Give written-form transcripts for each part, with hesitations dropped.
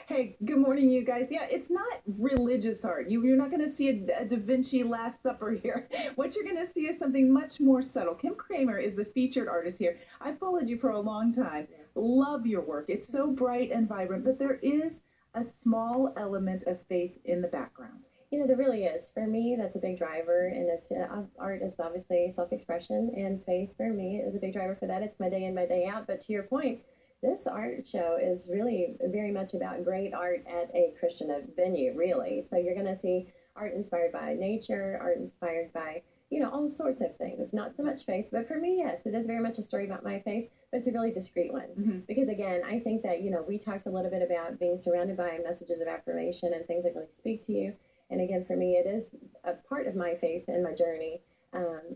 Hey, good morning, you guys. Yeah, it's not religious art. You're not going to see a Da Vinci Last Supper here. What you're going to see is something much more subtle. Kim Kramer is the featured artist here. I followed you for a long time. Love your work. It's so bright and vibrant, but there is a small element of faith in the background. There really is. For me, that's a big driver, and it's art is obviously self-expression, and faith for me is a big driver for that. It's my day in, my day out. But to your point, this art show is really very much about great art at a Christian venue, really. So you're going to see art inspired by nature, art inspired by all sorts of things. Not so much faith, but for me, yes, it is very much a story about my faith, but it's a really discreet one. Because again, I think that we talked a little bit about being surrounded by messages of affirmation and things that really speak to you. And again, for me, it is a part of my faith and my journey.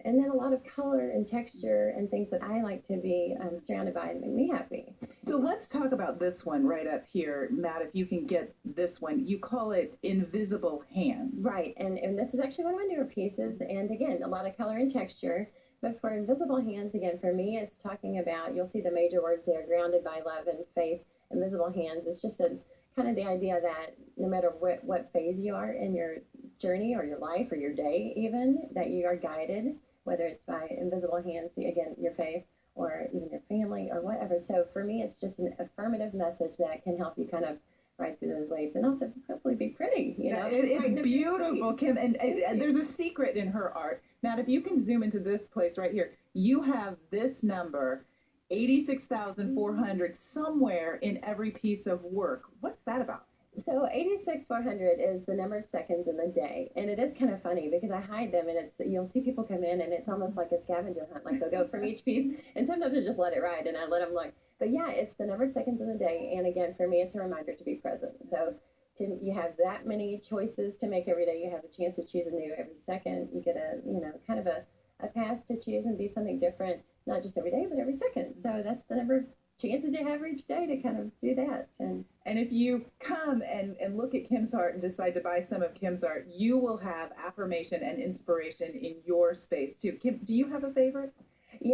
And then a lot of color and texture and things that I like to be surrounded by and make me happy. So let's talk about this one right up here, Matt, if you can get this one. You call it Invisible Hands. Right. And this is actually one of my newer pieces. And again, a lot of color and texture. But for Invisible Hands, again, for me, it's talking about, you'll see the major words there, grounded by love and faith. Invisible Hands. It's just a kind of the idea that no matter what phase you are in your journey or your life or your day, even, that you are guided, whether it's by invisible hands, again, your faith, or even your family or whatever. So for me, it's just an affirmative message that can help you kind of ride through those waves and also hopefully be pretty. It's beautiful, Kim. And there's a secret in her art. Matt, if you can zoom into this place right here, you have this number 86,400 somewhere in every piece of work. What's that about? So 86,400 is the number of seconds in the day, and it is kind of funny because I hide them, and you'll see people come in, and it's almost like a scavenger hunt. Like they'll go from each piece, and sometimes I just let it ride, and I let them look. But yeah, it's the number of seconds in the day, and again, for me, it's a reminder to be present. So you have that many choices to make every day. You have a chance to choose a new every second. You get a kind of a path to choose and be something different, not just every day, but every second. So that's the number of chances you have each day to kind of do that. And if you come and look at Kim's art and decide to buy some of Kim's art, you will have affirmation and inspiration in your space too. Kim, do you have a favorite?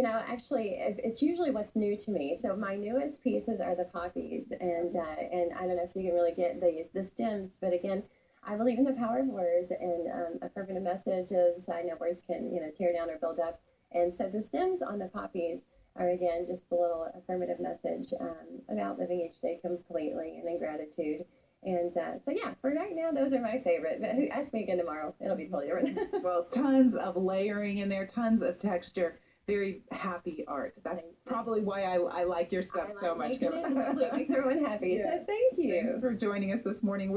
Actually, it's usually what's new to me. So my newest pieces are the poppies, and I don't know if you can really get the stems, but again, I believe in the power of words and affirmative messages. I know words can tear down or build up, and so the stems on the poppies are again just a little affirmative message about living each day completely and in gratitude. And so yeah, for right now, those are my favorite. But ask me again tomorrow; it'll be totally different. Well, tons of layering in there, tons of texture. Very happy art. That's probably why I like your stuff so much. It makes everyone happy. Yeah. So thank you. Thanks for joining us this morning. We're